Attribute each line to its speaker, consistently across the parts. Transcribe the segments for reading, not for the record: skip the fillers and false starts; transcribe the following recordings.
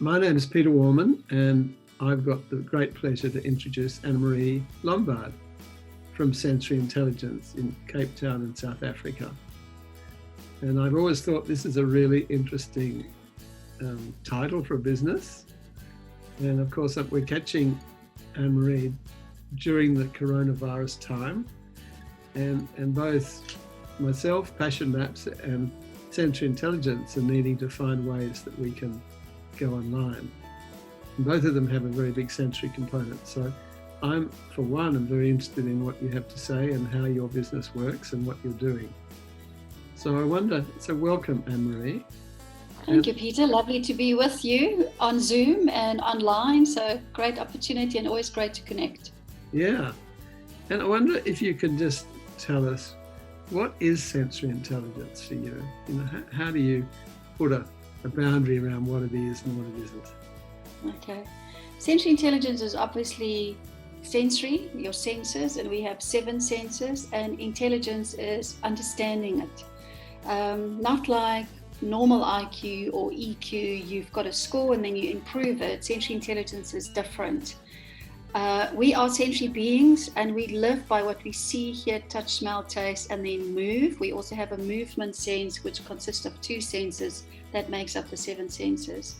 Speaker 1: My name is Peter Warman, and I've got the great pleasure to introduce Annemarie Lombard from Sensory Intelligence in Cape Town in South Africa. And I've always thought this is a really interesting title for a business. And of course, we're catching Annemarie during the coronavirus time. And both myself, Passion Maps, and Sensory Intelligence are needing to find ways that we can go online. And both of them have a very big sensory component. So I'm, for one, I'm very interested in what you have to say and how your business works and what you're doing. So I wonder, so welcome, Annemarie.
Speaker 2: Thank you, Peter. Lovely to be with you on Zoom and online. So great opportunity and always great to connect.
Speaker 1: Yeah. And I wonder if you can just tell us, what is sensory intelligence for you? You know, how do you put a boundary around what it is and what it isn't?
Speaker 2: Okay. Sensory intelligence is obviously sensory, your senses, and we have 7 senses, and intelligence is understanding it. Not like normal IQ or EQ, you've got a score and then you improve it. Sensory intelligence is different. We are sensory beings, and we live by what we see, hear, touch, smell, taste, and then move. We also have a movement sense, which consists of 2 senses that makes up the 7 senses.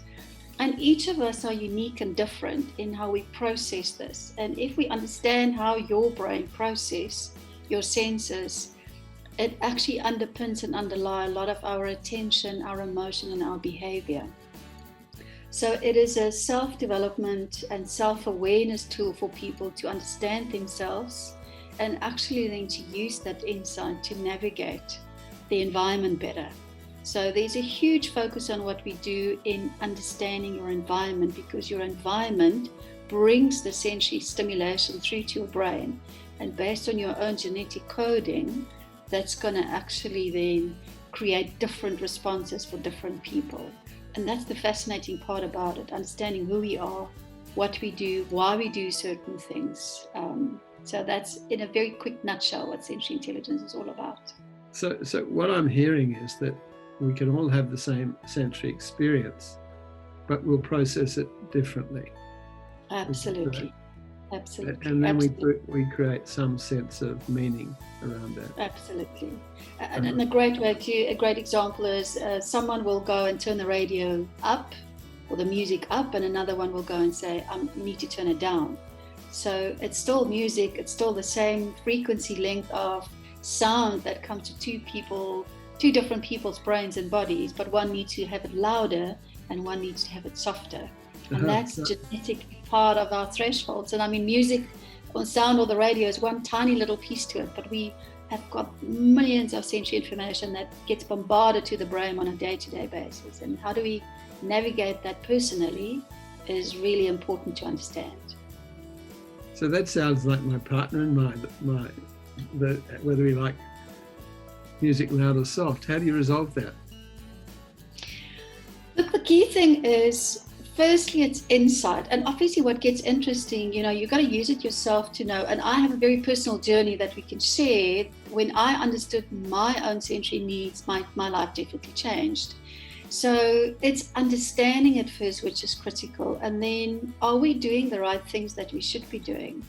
Speaker 2: And each of us are unique and different in how we process this. And if we understand how your brain processes your senses, it actually underpins and underlies a lot of our attention, our emotion, and our behavior. So it is a self-development and self-awareness tool for people to understand themselves and actually then to use that insight to navigate the environment better. So there's a huge focus on what we do in understanding your environment, because your environment brings the sensory stimulation through to your brain. And based on your own genetic coding, that's going to actually then create different responses for different people. And that's the fascinating part about it, understanding who we are, what we do, why we do certain things. So that's, in a very quick nutshell, what sensory intelligence is all about.
Speaker 1: So what I'm hearing is that we can all have the same sensory experience, but we'll process it differently.
Speaker 2: Absolutely. Absolutely.
Speaker 1: And then
Speaker 2: absolutely.
Speaker 1: we create some sense of meaning around that.
Speaker 2: Absolutely. And a great example is someone will go and turn the radio up or the music up, and another one will go and say, you need to turn it down. So it's still music, it's still the same frequency length of sound that comes to two different people's brains and bodies, but one needs to have it louder and one needs to have it softer. And that's genetic part of our thresholds. And I mean, music or sound or the radio is one tiny little piece to it, but we have got millions of sensory information that gets bombarded to the brain on a day-to-day basis. And how do we navigate that personally is really important to understand.
Speaker 1: So that sounds like my partner and whether we like music loud or soft. How do you resolve that?
Speaker 2: Look, the key thing is, firstly, it's insight. And obviously what gets interesting, you've got to use it yourself to know. And I have a very personal journey that we can share. When I understood my own sensory needs, my life definitely changed. So it's understanding it first, which is critical. And then, are we doing the right things that we should be doing?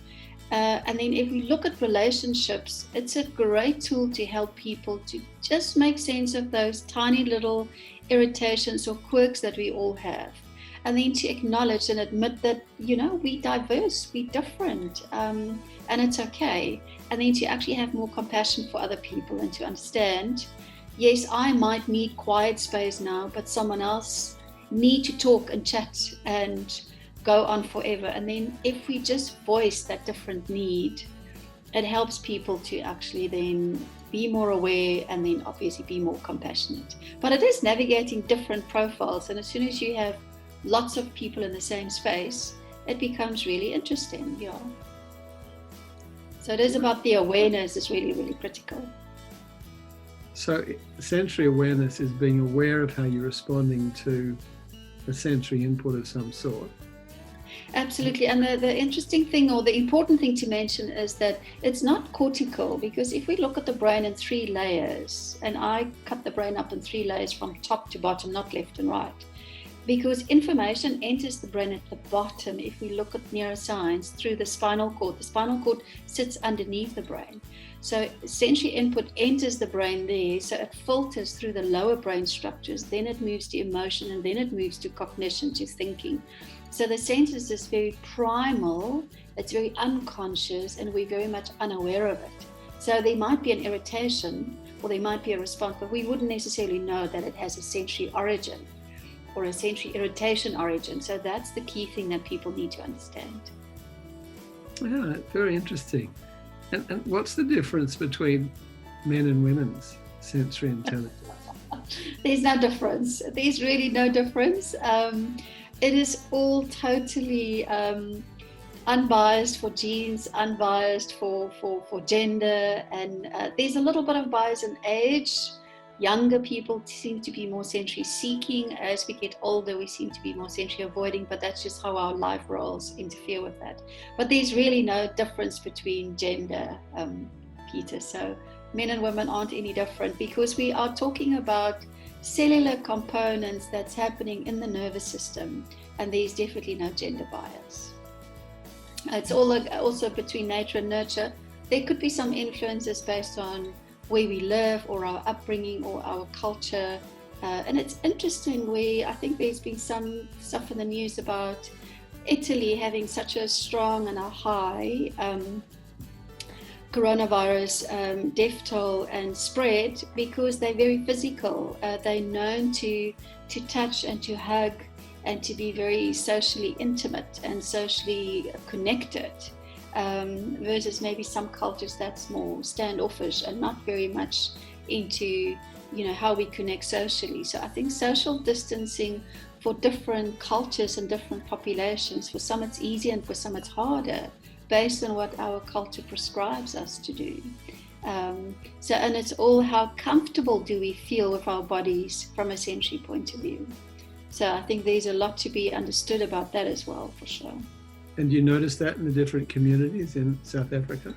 Speaker 2: And then if we look at relationships, it's a great tool to help people to just make sense of those tiny little irritations or quirks that we all have. And then to acknowledge and admit that, we're diverse, we're different, and it's okay. And then to actually have more compassion for other people and to understand, yes, I might need quiet space now, but someone else need to talk and chat and go on forever. And then if we just voice that different need, it helps people to actually then be more aware and then obviously be more compassionate. But it is navigating different profiles. And as soon as you have lots of people in the same space, it becomes really interesting. Yeah. So it is about the awareness is really, really critical.
Speaker 1: So sensory awareness is being aware of how you're responding to a sensory input of some sort.
Speaker 2: Absolutely. And the interesting thing, or the important thing to mention, is that it's not cortical, because if we look at the brain in 3 layers, and I cut the brain up in 3 layers from top to bottom, not left and right, because information enters the brain at the bottom. If we look at neuroscience, through the spinal cord sits underneath the brain. So sensory input enters the brain there, so it filters through the lower brain structures, then it moves to emotion, and then it moves to cognition, to thinking. So the senses is very primal, it's very unconscious, and we're very much unaware of it. So there might be an irritation, or there might be a response, but we wouldn't necessarily know that it has a sensory origin or a sensory irritation origin. So that's the key thing that people need to understand.
Speaker 1: Yeah, very interesting. And what's the difference between men and women's sensory intelligence?
Speaker 2: There's no difference. There's really no difference. It is all totally unbiased for genes, unbiased for gender, and there's a little bit of bias in age. Younger people seem to be more sensory seeking. As we get older, we seem to be more sensory avoiding, but that's just how our life roles interfere with that. But there's really no difference between gender, Peter. So men and women aren't any different, because we are talking about cellular components that's happening in the nervous system, and there's definitely no gender bias. It's all also between nature and nurture. There could be some influences based on where we live, or our upbringing, or our culture. And it's interesting, I think there's been some stuff in the news about Italy having such a strong and a high coronavirus death toll and spread, because they're very physical. They're known to touch and to hug and to be very socially intimate and socially connected. Versus maybe some cultures that's more standoffish and not very much into, how we connect socially. So I think social distancing for different cultures and different populations, for some it's easier and for some it's harder, based on what our culture prescribes us to do. And it's all how comfortable do we feel with our bodies from a sensory point of view. So I think there's a lot to be understood about that as well, for sure.
Speaker 1: And you notice that in the different communities in South Africa?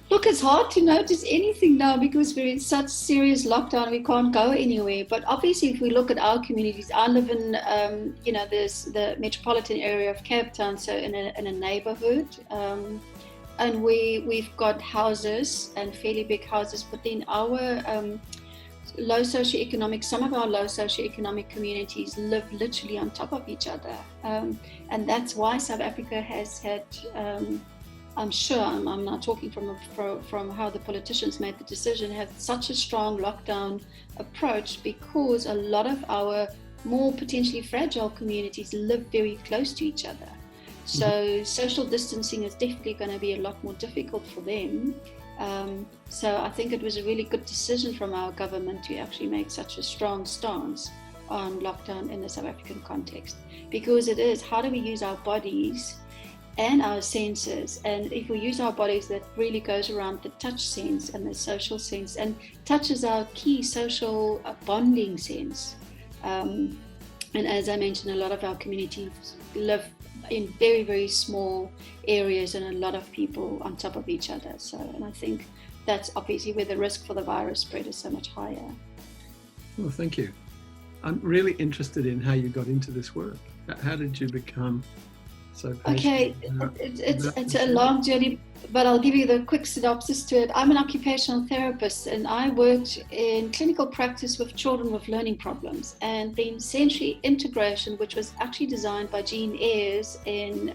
Speaker 2: Look, it's hard to notice anything now because we're in such serious lockdown. We can't go anywhere. But obviously, if we look at our communities, I live in, there's the metropolitan area of Cape Town, so in a neighborhood. And we've got houses, and fairly big houses, but then our low socioeconomic, some of our low socioeconomic communities live literally on top of each other. And that's why South Africa has had, I'm sure, I'm not talking from how the politicians made the decision, have such a strong lockdown approach, because a lot of our more potentially fragile communities live very close to each other. So social distancing is definitely going to be a lot more difficult for them. So I think it was a really good decision from our government to actually make such a strong stance on lockdown in the South African context, because it is, how do we use our bodies and our senses? And if we use our bodies, that really goes around the touch sense and the social sense, and touch is our key social bonding sense. And as I mentioned, a lot of our communities live in very, very small areas, and a lot of people on top of each other. So, and I think that's obviously where the risk for the virus spread is so much higher.
Speaker 1: Well, thank you. I'm really interested in how you got into this work. How did you become so passionate?
Speaker 2: Okay, it's a long journey, but I'll give you the quick synopsis to it. I'm an occupational therapist, and I worked in clinical practice with children with learning problems, and then sensory integration, which was actually designed by Jean Ayres in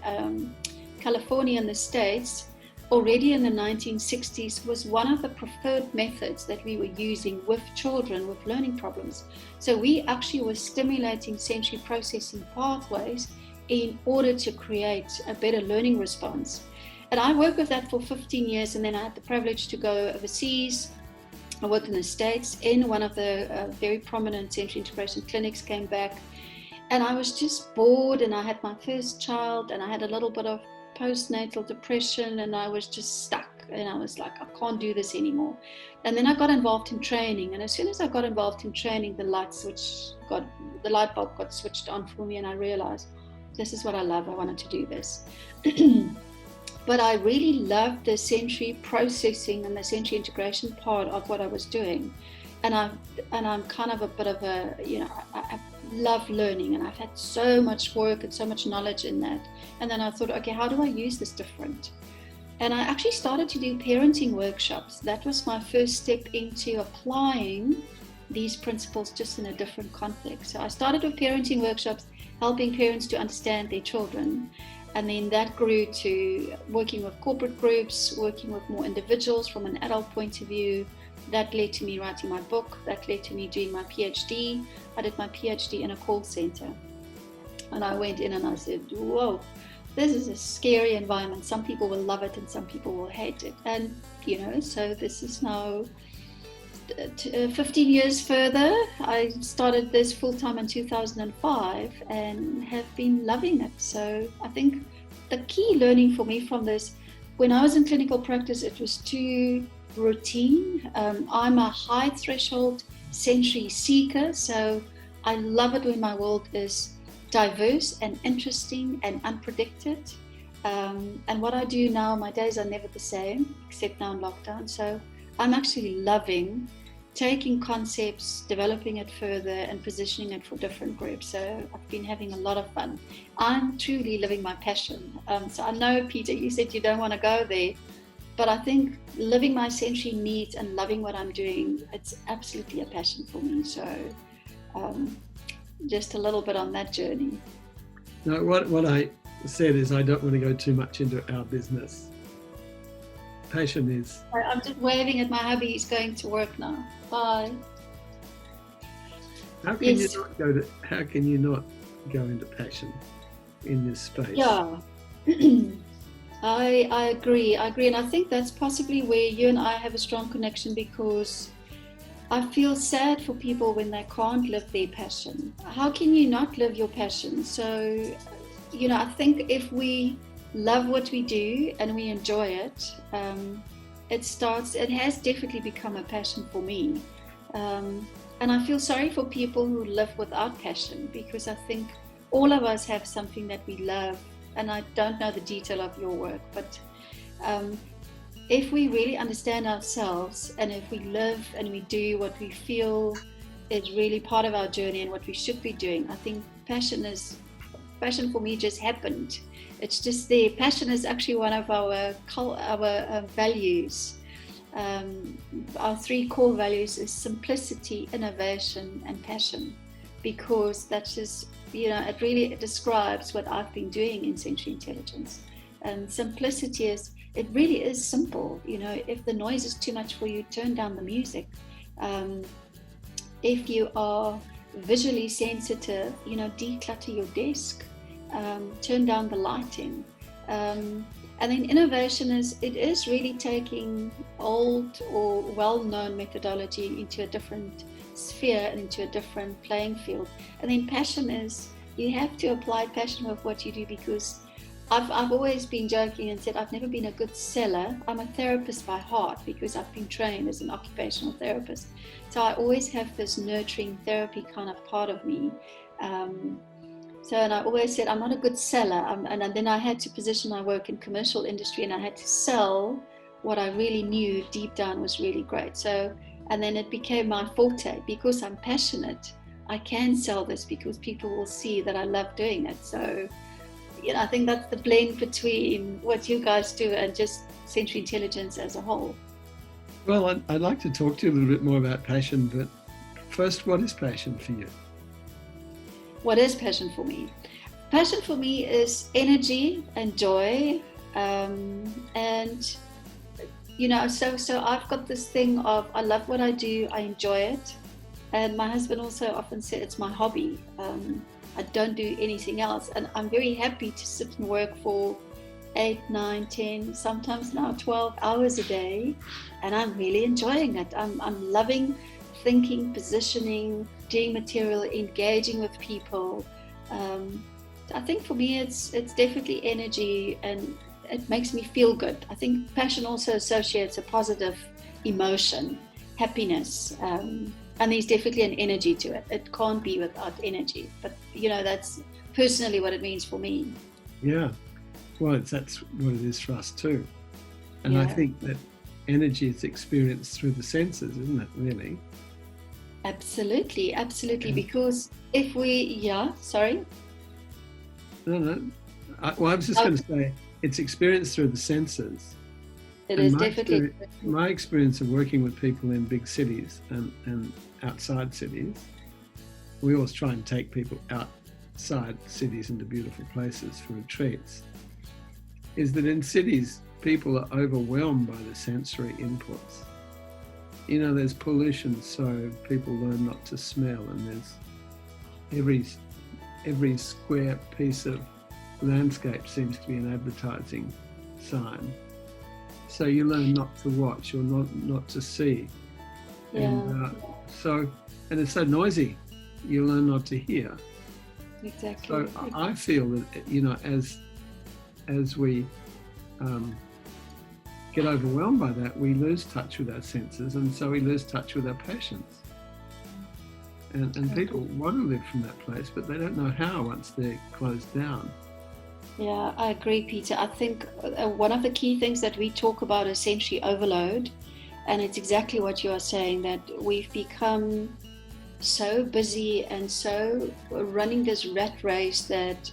Speaker 2: California in the States, already in the 1960s, was one of the preferred methods that we were using with children with learning problems. So we actually were stimulating sensory processing pathways in order to create a better learning response. And I worked with that for 15 years, and then I had the privilege to go overseas. I worked in the States in one of the very prominent sensory integration clinics, came back, and I was just bored, and I had my first child, and I had a little bit of postnatal depression, and I was just stuck, and I was like, I can't do this anymore. And then I got involved in training, and as soon as I got involved in training, the light bulb got switched on for me, and I realized this is what I love. I wanted to do this. But I really loved the sensory processing and the sensory integration part of what I was doing. and I'm kind of a bit of a, I love learning, and I've had so much work and so much knowledge in that. And then I thought, okay, how do I use this different? And I actually started to do parenting workshops. That was my first step into applying these principles just in a different context. So I started with parenting workshops, helping parents to understand their children. And then that grew to working with corporate groups, working with more individuals from an adult point of view. That led to me writing my book. That led to me doing my PhD. I did my PhD in a call center. And I went in and I said, whoa, this is a scary environment. Some people will love it and some people will hate it. And, so this is now 15 years further. I started this full-time in 2005 and have been loving it. So I think the key learning for me from this, when I was in clinical practice, it was too routine. I'm a high threshold sensory seeker, so I love it when my world is diverse and interesting and unpredicted. And what I do now, my days are never the same, except now in lockdown. So I'm actually loving taking concepts, developing it further, and positioning it for different groups. So I've been having a lot of fun. I'm truly living my passion. So I know, Peter, you said you don't want to go there, but I think living my sensory needs and loving what I'm doing, it's absolutely a passion for me. So just a little bit on that journey.
Speaker 1: No, what I said is I don't want to go too much into our business. Passion is...
Speaker 2: I'm just waving at my hubby. He's going to work now. Bye.
Speaker 1: How can you not go into passion in this space?
Speaker 2: Yeah. I agree. And I think that's possibly where you and I have a strong connection, because I feel sad for people when they can't live their passion. How can you not live your passion? So, I think if we love what we do and we enjoy it, it has definitely become a passion for me. And I feel sorry for people who live without passion, because I think all of us have something that we love. And I don't know the detail of your work, but if we really understand ourselves, and if we live and we do what we feel is really part of our journey and what we should be doing, I think passion for me just happened. It's just there. Passion is actually one of our values. Our 3 core values is simplicity, innovation, and passion, because that's just, it really describes what I've been doing in sensory intelligence. And simplicity it really is simple. If the noise is too much for you, turn down the music. If you are visually sensitive, declutter your desk, turn down the lighting. And then innovation is really taking old or well-known methodology into a different sphere and into a different playing field. And then passion is, you have to apply passion with what you do, because I've always been joking and said I've never been a good seller. I'm a therapist by heart, because I've been trained as an occupational therapist. So I always have this nurturing therapy kind of part of me. And I always said I'm not a good seller. And then I had to position my work in commercial industry, and I had to sell what I really knew deep down was really great. So, and then it became my forte, because I'm passionate. I can sell this because people will see that I love doing it. So, I think that's the blend between what you guys do and just sensory intelligence as a whole.
Speaker 1: Well, I'd like to talk to you a little bit more about passion, but first, what is passion for you?
Speaker 2: What is passion for me? Passion for me is energy and joy. So I've got this thing of, I love what I do, I enjoy it. And my husband also often said it's my hobby. I don't do anything else. And I'm very happy to sit and work for 8, 9, 10, sometimes now 12 hours a day. And I'm really enjoying it. I'm loving thinking, positioning, doing material, engaging with people. I think for me, it's definitely energy, and it makes me feel good. I think passion also associates a positive emotion, happiness, and there's definitely an energy to it. It can't be without energy, but that's personally what it means for me.
Speaker 1: Yeah, well, that's what it is for us too. And
Speaker 2: Yeah.
Speaker 1: I think that energy is experienced through the senses, isn't it, really?
Speaker 2: Absolutely, absolutely.
Speaker 1: And,
Speaker 2: Because if we, sorry.
Speaker 1: no. I was just
Speaker 2: Oh,
Speaker 1: going to say it's experienced through the senses.
Speaker 2: it
Speaker 1: And
Speaker 2: is definitely.
Speaker 1: my experience of working with people in big cities and outside cities, we always try and take people outside cities into beautiful places for retreats, is that in cities, people are overwhelmed by the sensory inputs. You know, there's pollution, so people learn not to smell, and there's every square piece of landscape seems to be an advertising sign. So you learn not to watch or not to see. And and it's so noisy, you learn not to hear.
Speaker 2: Exactly.
Speaker 1: So I feel that, you know, as we get overwhelmed by that, we lose touch with our senses, and so we lose touch with our passions. And people want to live from that place, but they don't know how once they're closed down.
Speaker 2: Yeah, I agree, Peter. I think one of the key things that we talk about is sensory overload. And it's exactly what you are saying, that we've become so busy and so running this rat race that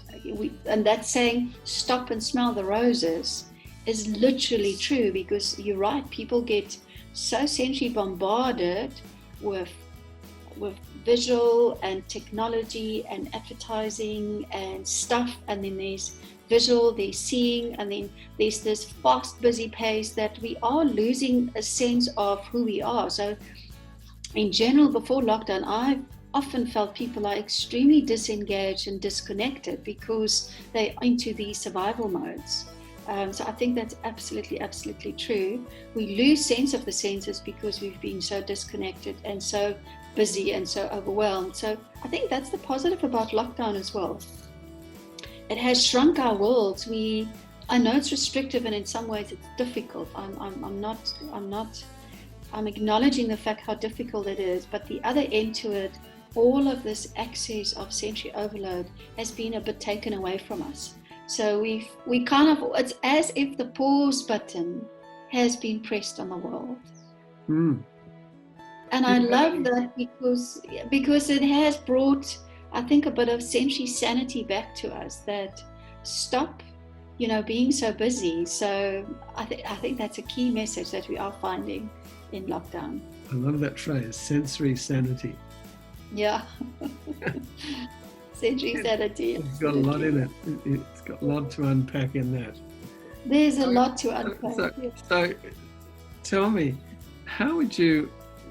Speaker 2: and that saying, stop and smell the roses, is literally true, because you're right, people get so sensory bombarded with visual and technology and advertising and stuff, and then there's visual, there's seeing, and then there's this fast, busy pace that we are losing a sense of who we are. So in general, before lockdown, I've often felt people are extremely disengaged and disconnected because they're into these survival modes. So I think that's absolutely, absolutely true. We lose sense of the senses because we've been so disconnected and so busy and so overwhelmed. So I think that's the positive about lockdown as well. It has shrunk our worlds. I know it's restrictive, and in some ways it's difficult. I'm acknowledging the fact how difficult it is, but the other end to it, all of this access of sensory overload has been a bit taken away from us. So we kind of, it's as if the pause button has been pressed on the world. And I love that because it has brought, I think, a bit of sensory sanity back to us, that stop, being so busy. So I think that's a key message that we are finding in lockdown.
Speaker 1: I love that phrase, sensory sanity.
Speaker 2: Yeah. Sensory sanity.
Speaker 1: It's got a lot in it. It's got a lot to unpack in that.
Speaker 2: There's a lot to unpack.
Speaker 1: So tell me, how would you,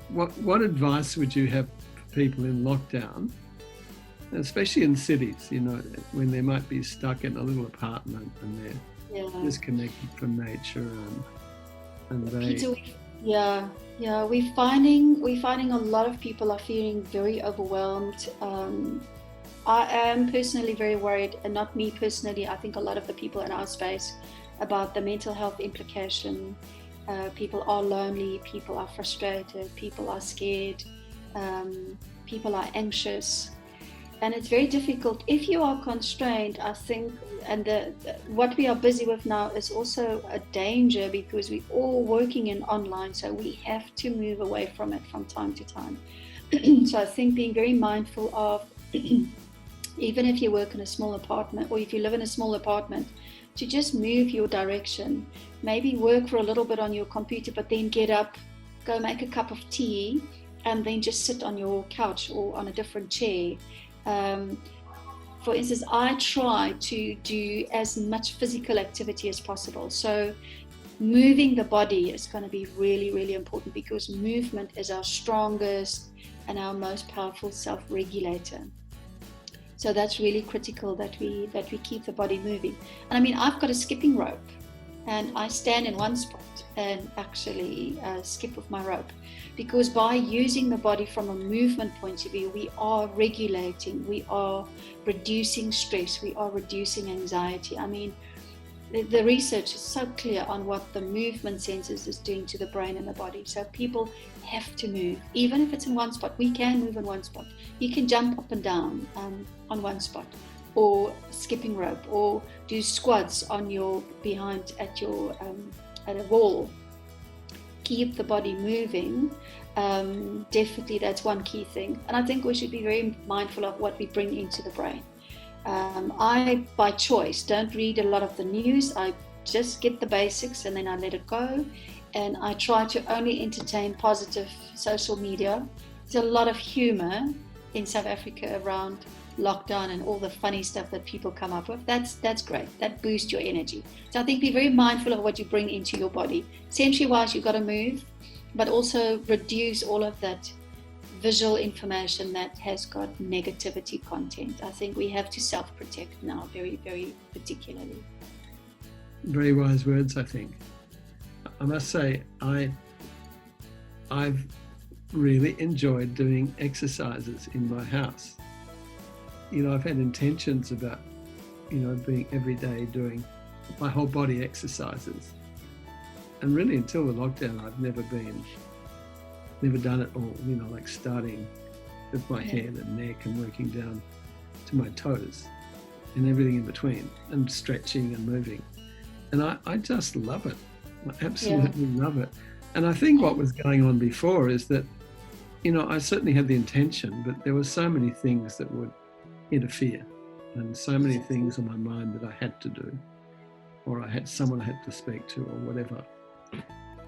Speaker 1: what advice would you have for people in lockdown, especially in cities, when they might be stuck in a little apartment and they're disconnected from nature and they...
Speaker 2: Peter, we're finding a lot of people are feeling very overwhelmed. I am personally very worried, and not me personally, I think a lot of the people in our space, about the mental health implication. People are lonely, people are frustrated, people are scared, people are anxious. And it's very difficult if you are constrained, I think, and what we are busy with now is also a danger, because we're all working in online, so we have to move away from it from time to time. So I think being very mindful of, even if you work in a small apartment, or if you live in a small apartment, to just move your direction. Maybe work for a little bit on your computer, but then get up, go make a cup of tea, and then just sit on your couch or on a different chair. For instance, I try to do as much physical activity as possible. So moving the body is going to be really, really important, because movement is our strongest and our most powerful self-regulator. So that's really critical, that we keep the body moving. And I mean, I've got a skipping rope, and I stand in one spot and actually skip with my rope, because by using the body from a movement point of view, we are regulating, we are reducing stress, we are reducing anxiety. I mean, the research is so clear on what the movement sensors is doing to the brain and the body. So people have to move, even if it's in one spot. We can move in one spot. You can jump up and down on one spot, or skipping rope, or do squats on your behind at a wall. Keep the body moving, Definitely, that's one key thing. And I think we should be very mindful of what we bring into the brain. I, by choice, don't read a lot of the news. I just get the basics and then I let it go. And I try to only entertain positive social media. There's a lot of humor in South Africa around lockdown and all the funny stuff that people come up with. That's great. That boosts your energy. So I think be very mindful of what you bring into your body. Sensory-wise, you've got to move, but also reduce all of that visual information that has got negativity content. I think we have to self-protect now, very, very particularly.
Speaker 1: Very wise words, I think. I must say, I've really enjoyed doing exercises in my house. I've had intentions about, being every day doing my whole body exercises. And really until the lockdown, I've never done it all, like starting with my head and neck and working down to my toes and everything in between and stretching and moving. And I just love it. I absolutely love it. And I think what was going on before is that, I certainly had the intention, but there were so many things that would interfere and so many things on my mind that I had to do, or someone I had to speak to or whatever.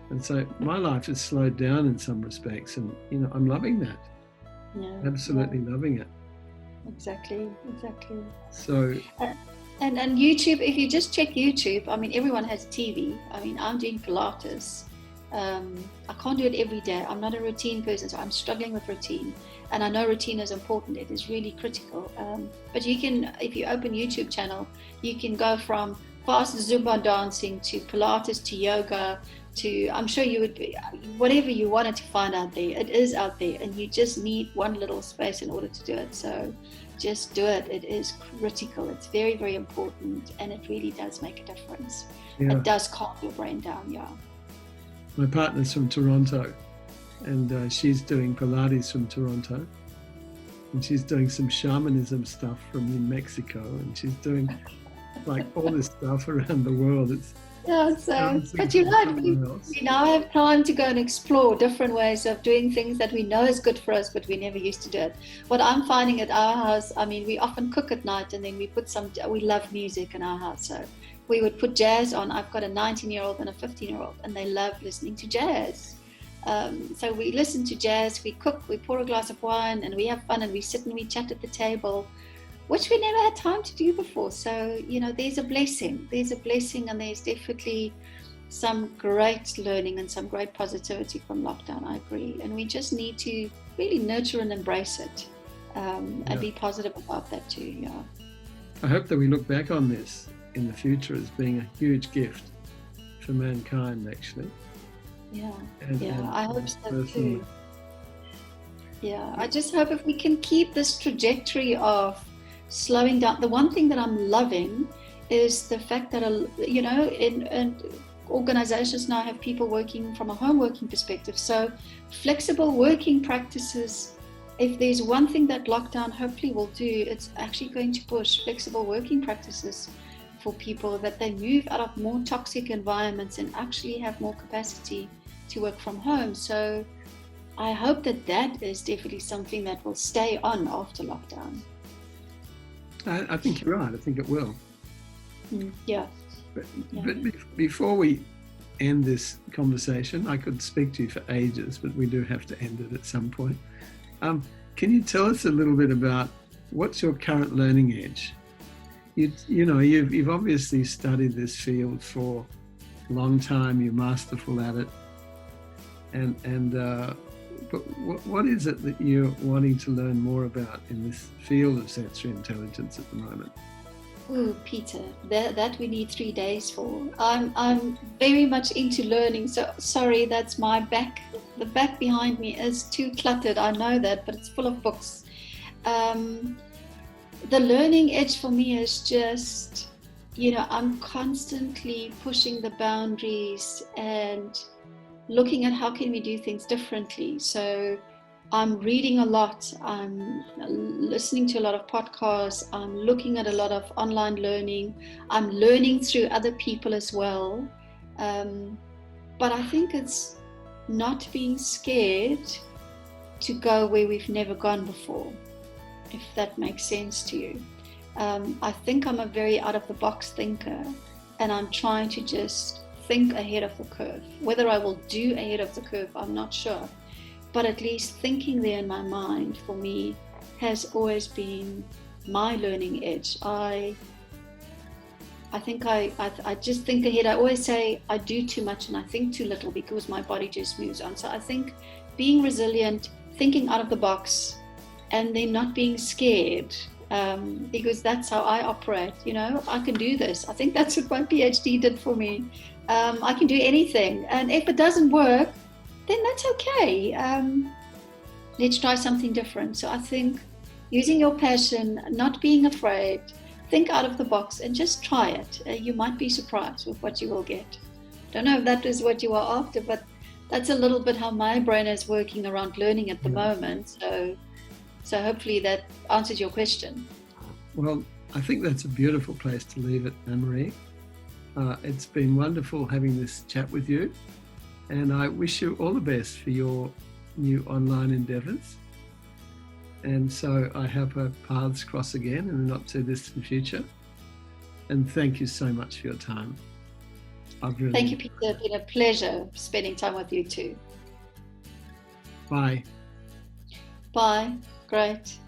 Speaker 1: And so my life has slowed down in some respects, and I'm loving that. Absolutely loving it.
Speaker 2: Exactly.
Speaker 1: So
Speaker 2: and YouTube, if you just check YouTube, everyone has TV. I'm doing Pilates. I can't do it every day. I'm not a routine person, so I'm struggling with routine. And I know routine is important. It is really critical. But you can, if you open YouTube channel, you can go from fast Zumba dancing to Pilates to yoga to, I'm sure you would be, whatever you wanted to find out there, it is out there. And you just need one little space in order to do it. So just do it. It is critical. It's very, very important. And it really does make a difference. It does calm your brain down,
Speaker 1: My partner's from Toronto, and she's doing Pilates from Toronto, and she's doing some shamanism stuff from in Mexico, and she's doing like all this stuff around the world.
Speaker 2: But we now have time to go and explore different ways of doing things that we know is good for us, but we never used to do it. What I'm finding at our house, we often cook at night, and then we love music in our house, so we would put jazz on. I've got a 19-year-old and a 15-year-old, and they love listening to jazz. So we listen to jazz, we cook, we pour a glass of wine, and we have fun, and we sit and we chat at the table, which we never had time to do before. So, there's a blessing. And there's definitely some great learning and some great positivity from lockdown, I agree. And we just need to really nurture and embrace it, and be positive about that too,
Speaker 1: I hope that we look back on this in the future as being a huge gift for mankind, actually.
Speaker 2: I hope so too. I just hope if we can keep this trajectory of slowing down. The one thing that I'm loving is the fact that in organizations now have people working from a home working perspective, so flexible working practices. If there's one thing that lockdown hopefully will do, it's actually going to push flexible working practices for people, that they move out of more toxic environments and actually have more capacity to work from home. So I hope that is definitely something that will stay on after lockdown.
Speaker 1: I think you're right. I think it will. But before we end this conversation, I could speak to you for ages, but we do have to end it at some point. Can you tell us a little bit about what's your current learning edge? You've obviously studied this field for a long time. You're masterful at it, but what is it that you're wanting to learn more about in this field of sensory intelligence at the moment?
Speaker 2: Oh, Peter, that we need 3 days for. I'm very much into learning. So sorry, that's my back. The back behind me is too cluttered. I know that, but it's full of books. The learning edge for me is just, I'm constantly pushing the boundaries and looking at how can we do things differently. So I'm reading a lot, I'm listening to a lot of podcasts, I'm looking at a lot of online learning, I'm learning through other people as well. But I think it's not being scared to go where we've never gone before, if that makes sense to you. I think I'm a very out of the box thinker, and I'm trying to just think ahead of the curve. Whether I will do ahead of the curve, I'm not sure, but at least thinking there in my mind for me has always been my learning edge. I think I just think ahead. I always say I do too much and I think too little because my body just moves on. So I think being resilient, thinking out of the box, and then not being scared, because that's how I operate. I can do this. I think that's what my PhD did for me. I can do anything, and if it doesn't work, then that's okay. Let's try something different. So I think using your passion, not being afraid, think out of the box and just try it. You might be surprised with what you will get. Don't know if that is what you are after, but that's a little bit how my brain is working around learning at the moment. So hopefully that answers your question.
Speaker 1: Well, I think that's a beautiful place to leave it, Annemarie. It's been wonderful having this chat with you, and I wish you all the best for your new online endeavours. And so I hope our paths cross again in the not too distant future. And thank you so much for your time.
Speaker 2: Thank you, Peter. It's been a pleasure spending time with you too.
Speaker 1: Bye.
Speaker 2: Bye. Great.